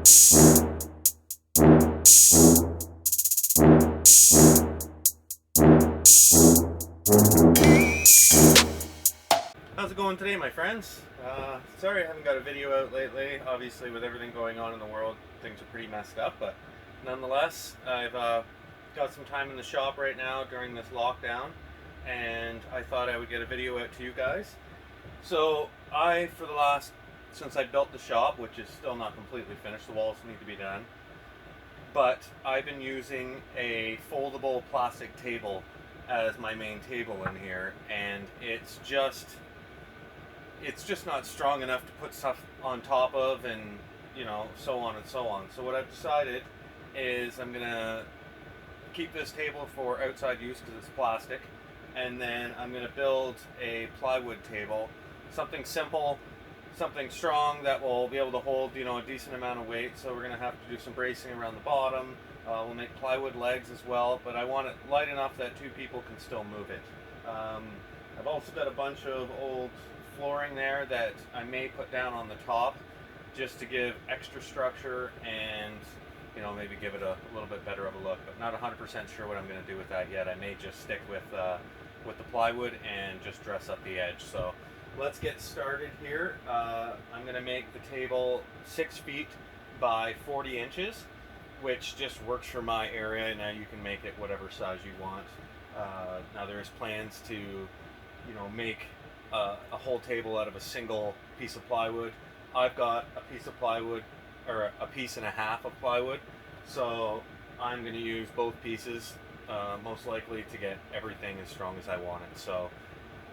How's it going today, my friends? Sorry I haven't got a video out lately. Obviously, with everything going on in the world, things are pretty messed up, but nonetheless, I've got some time in the shop right now during this lockdown, and I thought I would get a video out to you guys. So since I built the shop, which is still not completely finished, the walls need to be done, but I've been using a foldable plastic table as my main table in here, and it's just not strong enough to put stuff on top of, and so on and so on. So what I've decided is I'm gonna keep this table for outside use because it's plastic, and then I'm gonna build a plywood table, something simple, something strong that will be able to hold a decent amount of weight. So we're gonna have to do some bracing around the bottom. We'll make plywood legs as well, but I want it light enough that two people can still move it. I've also got a bunch of old flooring there that I may put down on the top just to give extra structure and maybe give it a little bit better of a look, but not 100% sure what I'm going to do with that yet. I may just stick with the plywood and just dress up the edge. So let's get started here. I'm going to make the table 6 feet by 40 inches, which just works for my area. Now you can make it whatever size you want. Now there's plans to make a whole table out of a single piece of plywood. I've got a piece of plywood, or a piece and a half of plywood, so I'm going to use both pieces most likely to get everything as strong as I want it. So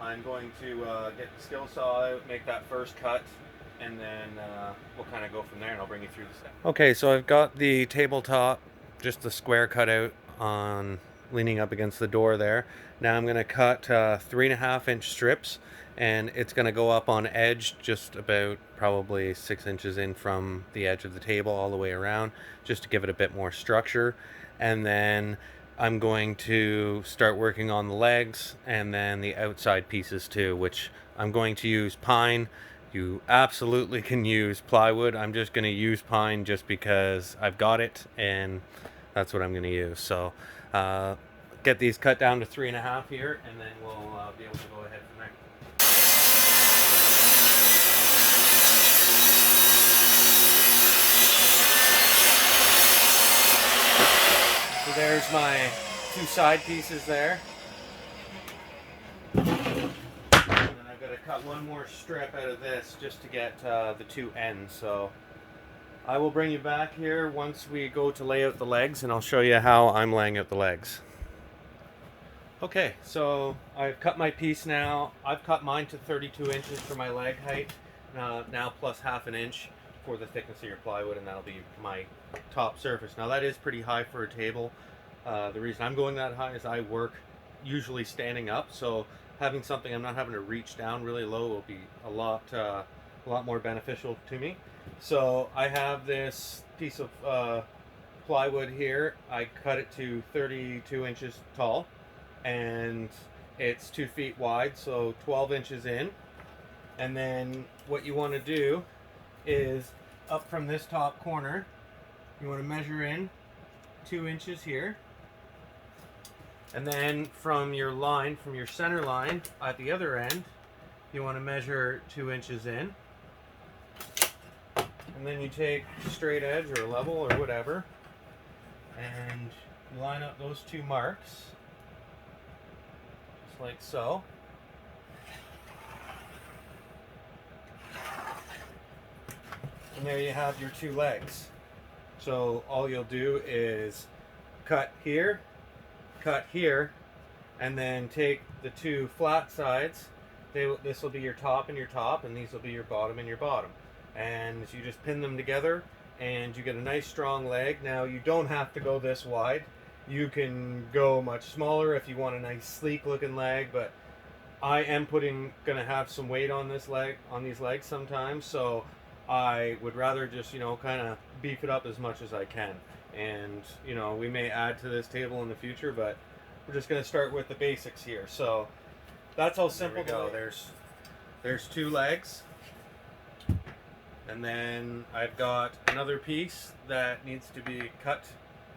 I'm going to get the skill saw out, make that first cut, and then we'll kind of go from there, and I'll bring you through the steps. Okay, so I've got the tabletop, just the square cutout on leaning up against the door there. Now I'm going to cut 3.5 inch strips, and it's going to go up on edge just about probably 6 inches in from the edge of the table all the way around, just to give it a bit more structure. And then I'm going to start working on the legs and then the outside pieces too, which I'm going to use pine. You absolutely can use plywood. I'm just going to use pine just because I've got it, and that's what I'm going to use. So get these cut down to 3.5 here, and then we'll be able to go ahead from there. So there's my 2 side pieces there. And then I've got to cut one more strip out of this just to get the 2 ends. So I will bring you back here once we go to lay out the legs, and I'll show you how I'm laying out the legs. Okay, so I've cut my piece now. I've cut mine to 32 inches for my leg height, now plus 1/2 inch for the thickness of your plywood, and that'll be my top surface. Now that is pretty high for a table. The reason I'm going that high is I work usually standing up, so having something I'm not having to reach down really low will be a lot more beneficial to me. So I have this piece of plywood here. I cut it to 32 inches tall, and it's 2 feet wide, so 12 inches in. And then what you want to do is up from this top corner, you want to measure in 2 inches here, and then from your line, from your center line at the other end, you want to measure 2 inches in, and then you take straight edge or level or whatever, and you line up those 2 marks just like so. And there you have your 2 legs. So all you'll do is cut here, and then take the 2 flat sides. This will be your top and your top, and these will be your bottom and your bottom. And you just pin them together, and you get a nice strong leg. Now you don't have to go this wide. You can go much smaller if you want a nice sleek looking leg, but I am gonna have some weight on these legs sometimes, so I would rather just kind of beef it up as much as I can. And we may add to this table in the future, but we're just going to start with the basics here. So that's how simple. There we go. There's 2 legs. And then I've got another piece that needs to be cut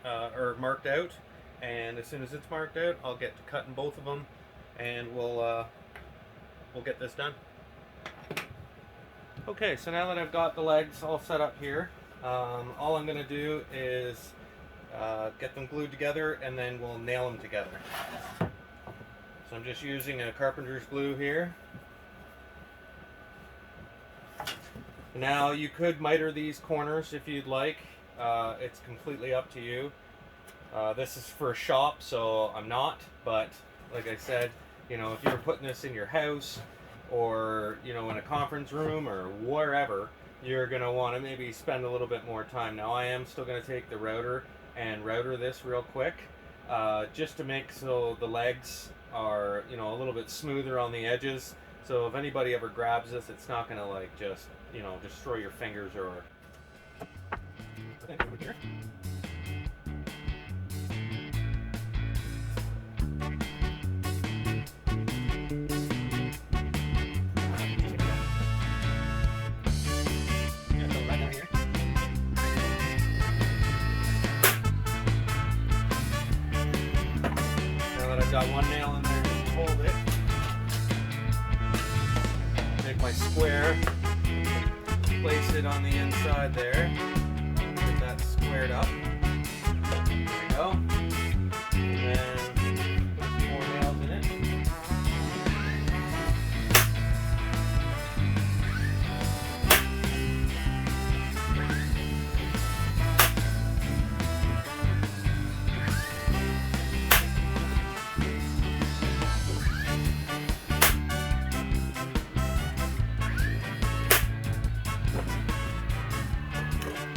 or marked out. And as soon as it's marked out, I'll get to cutting both of them, and we'll get this done. Okay, so now that I've got the legs all set up here, all I'm going to do is get them glued together, and then we'll nail them together. So I'm just using a carpenter's glue here. Now you could miter these corners if you'd like. It's completely up to you. This is for a shop, so I'm not, but like I said, you know, if you're putting this in your house or, you know, in a conference room or wherever, you're going to want to maybe spend a little bit more time. Now I am still going to take the router and router this real quick, just to make so the legs are, you know, a little bit smoother on the edges. So if anybody ever grabs this, it's not going to like just, you know, destroy your fingers or... over here. Got one nail in there to hold it. Make my square, place it on the inside there, get that squared up. There we go. And then put some more nails in it.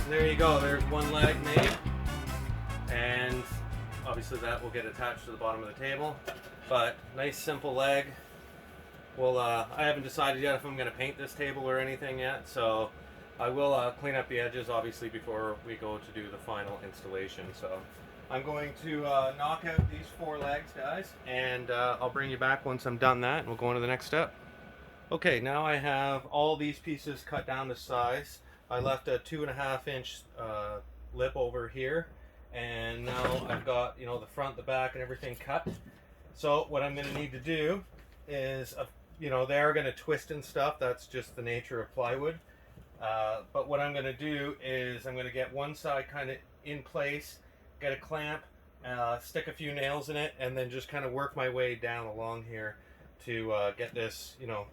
There you go, there's one leg made, and obviously that will get attached to the bottom of the table, but nice simple leg. Well, I haven't decided yet if I'm going to paint this table or anything yet, so I will clean up the edges obviously before we go to do the final installation. So I'm going to knock out these 4 legs, guys, and I'll bring you back once I'm done that, and we'll go on to the next step. Okay, now I have all these pieces cut down to size. I left a 2.5 inch lip over here, and now I've got, you know, the front, the back, and everything cut. So what I'm going to need to do is, you know, they are going to twist and stuff. That's just the nature of plywood. But what I'm going to do is I'm going to get one side kind of in place, get a clamp, stick a few nails in it, and then just kind of work my way down along here to get this, you know,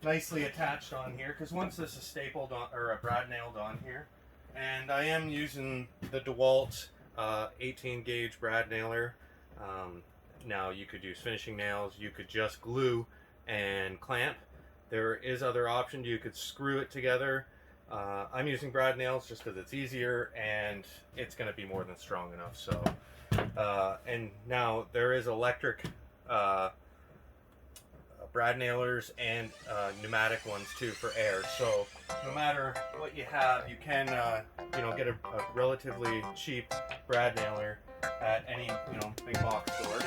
nicely attached on here, because once this is stapled on, or brad nailed on here, and I am using the DeWalt 18 gauge brad nailer. Now you could use finishing nails, you could just glue and clamp. There is other options, you could screw it together. I'm using brad nails just because it's easier and it's going to be more than strong enough. So and now there is electric brad nailers and pneumatic ones too for air. So no matter what you have, you can you know, get a relatively cheap brad nailer at any, you know, big box store.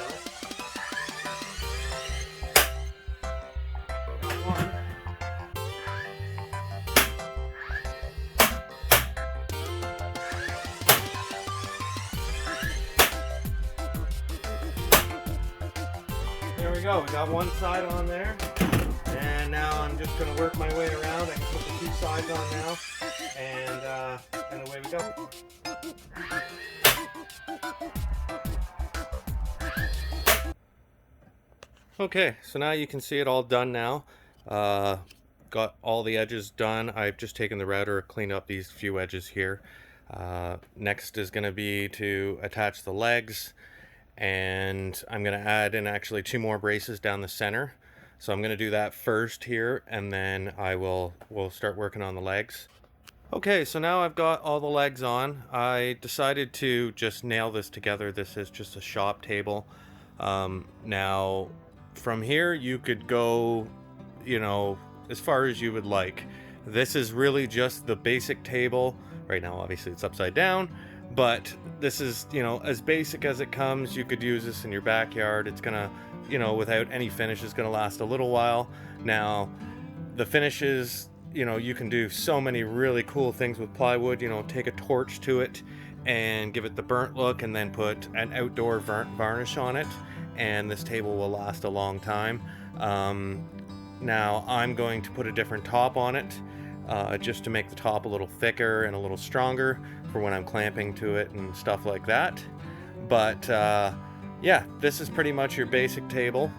There we go, we got one side on there, and now I'm just going to work my way around. I can put the 2 sides on now, and away we go. Okay, so now you can see it all done now. Got all the edges done. I've just taken the router, cleaned up these few edges here. Next is going to be to attach the legs, and I'm going to add in actually 2 more braces down the center. So I'm going to do that first here, and then we'll start working on the legs. Okay, so now I've got all the legs on. I decided to just nail this together. This is just a shop table. Now from here you could go, you know, as far as you would like. This is really just the basic table. Right now obviously it's upside down, but this is, you know, as basic as it comes. You could use this in your backyard. It's gonna, you know, without any finish, is gonna last a little while. Now the finishes, you know, you can do so many really cool things with plywood. You know, take a torch to it and give it the burnt look, and then put an outdoor varnish on it, and this table will last a long time. Now I'm going to put a different top on it, just to make the top a little thicker and a little stronger for when I'm clamping to it and stuff like that. But yeah, this is pretty much your basic table.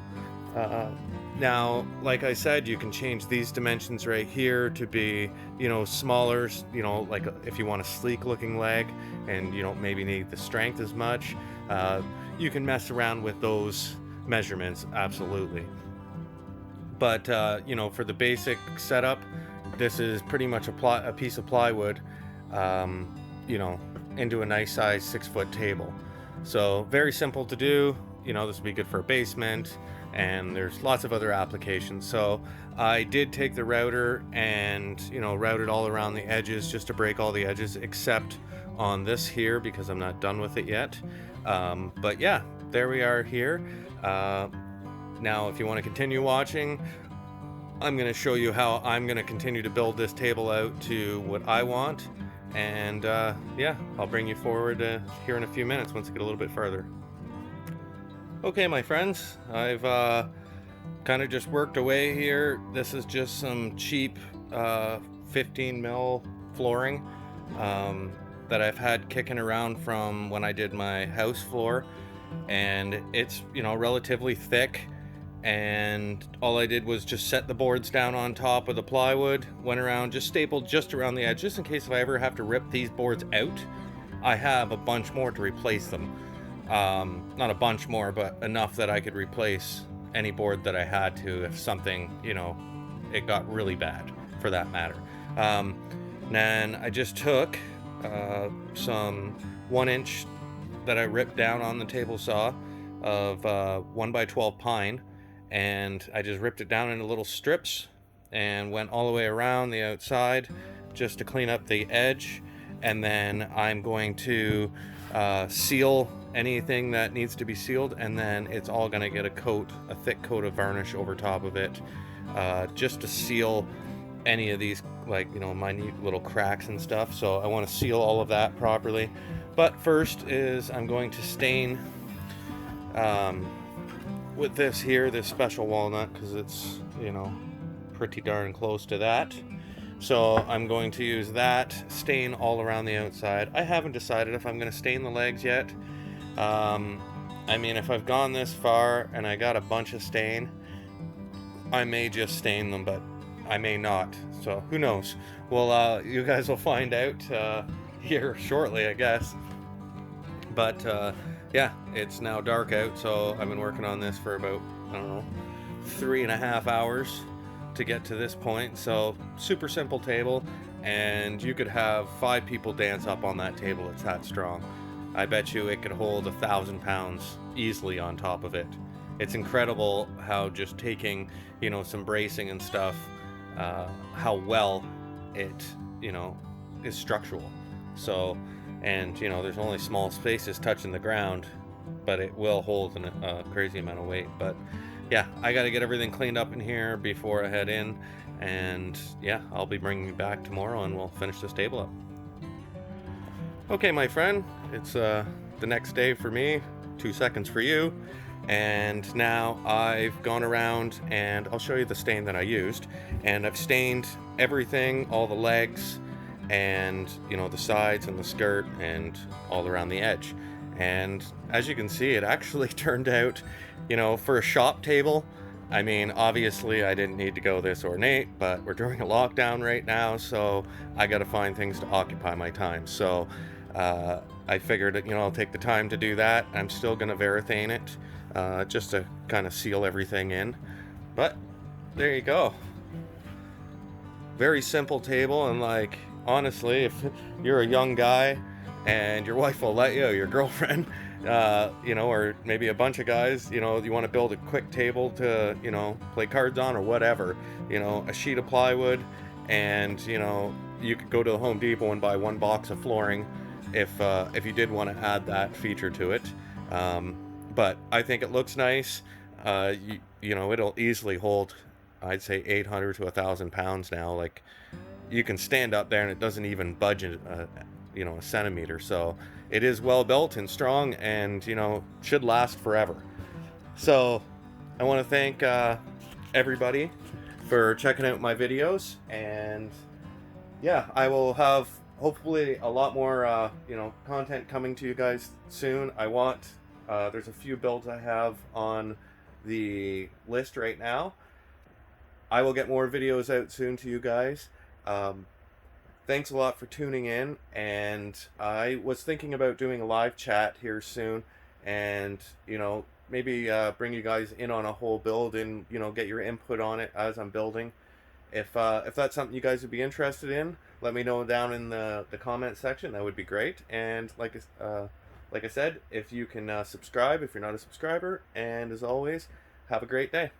Now, like I said, you can change these dimensions right here to be, you know, smaller, you know, like if you want a sleek looking leg and you don't maybe need the strength as much, you can mess around with those measurements, absolutely. But, you know, for the basic setup, this is pretty much a piece of plywood, you know, into a nice size 6-foot table. So very simple to do. You know, this would be good for a basement, and there's lots of other applications. So I did take the router and, you know, route it all around the edges just to break all the edges except on this here, because I'm not done with it yet. But yeah, there we are here. Now if you want to continue watching, I'm going to show you how I'm going to continue to build this table out to what I want. And yeah, I'll bring you forward here in a few minutes once I get a little bit further. Okay, my friends, I've kind of just worked away here. This is just some cheap 15 mil flooring that I've had kicking around from when I did my house floor, and it's, you know, relatively thick. And all I did was just set the boards down on top of the plywood, went around, just stapled just around the edge, just in case if I ever have to rip these boards out, I have a bunch more to replace them. Not a bunch more, but enough that I could replace any board that I had to if something, you know, it got really bad, for that matter. Then I just took some 1-inch that I ripped down on the table saw of 1x12 pine, and I just ripped it down into little strips and went all the way around the outside just to clean up the edge. And then I'm going to seal anything that needs to be sealed, and then it's all going to get a thick coat of varnish over top of it, just to seal any of these, like, you know, minute little cracks and stuff. So I want to seal all of that properly. But first is I'm going to stain with this here, this special walnut, because it's, you know, pretty darn close to that. So I'm going to use that stain all around the outside. I haven't decided if I'm going to stain the legs yet. I mean, if I've gone this far and I got a bunch of stain, I may just stain them, but I may not. So who knows? Well, you guys will find out here shortly, I guess. But yeah, it's now dark out, so I've been working on this for about, I don't know, 3.5 hours to get to this point. So super simple table, and you could have 5 people dance up on that table. It's that strong. I bet you it could hold 1,000 pounds easily on top of it. It's incredible how just taking, you know, some bracing and stuff, how well it, you know, is structural. So, and, you know, there's only small spaces touching the ground, but it will hold a crazy amount of weight. But yeah, I got to get everything cleaned up in here before I head in, and yeah, I'll be bringing you back tomorrow and we'll finish this table up. Okay, my friend, it's the next day for me, 2 seconds for you, and now I've gone around and I'll show you the stain that I used, and I've stained everything, all the legs, and, you know, the sides and the skirt and all around the edge. And as you can see, it actually turned out, you know, for a shop table, I mean, obviously I didn't need to go this ornate, but we're during a lockdown right now, so I got to find things to occupy my time. So I figured, you know, I'll take the time to do that. I'm still going to varathane it, just to kind of seal everything in. But there you go. Very simple table, and like, honestly, if you're a young guy and your wife will let you, or your girlfriend, you know, or maybe a bunch of guys, you know, you want to build a quick table to, you know, play cards on or whatever, you know, a sheet of plywood, and, you know, you could go to the Home Depot and buy 1 box of flooring if you did want to add that feature to it. But I think it looks nice. You know, it'll easily hold I'd say 800 to 1,000 pounds now. Like, you can stand up there and it doesn't even budge a centimeter. So it is well built and strong, and should last forever. So I want to thank everybody for checking out my videos, and yeah, I will have hopefully a lot more content coming to you guys soon. There's a few builds I have on the list right now. I will get more videos out soon to you guys. Thanks a lot for tuning in, and I was thinking about doing a live chat here soon, and maybe bring you guys in on a whole build and get your input on it as I'm building. If that's something you guys would be interested in, let me know down in the comment section. That would be great. And like I said, if you can subscribe if you're not a subscriber, and as always, have a great day.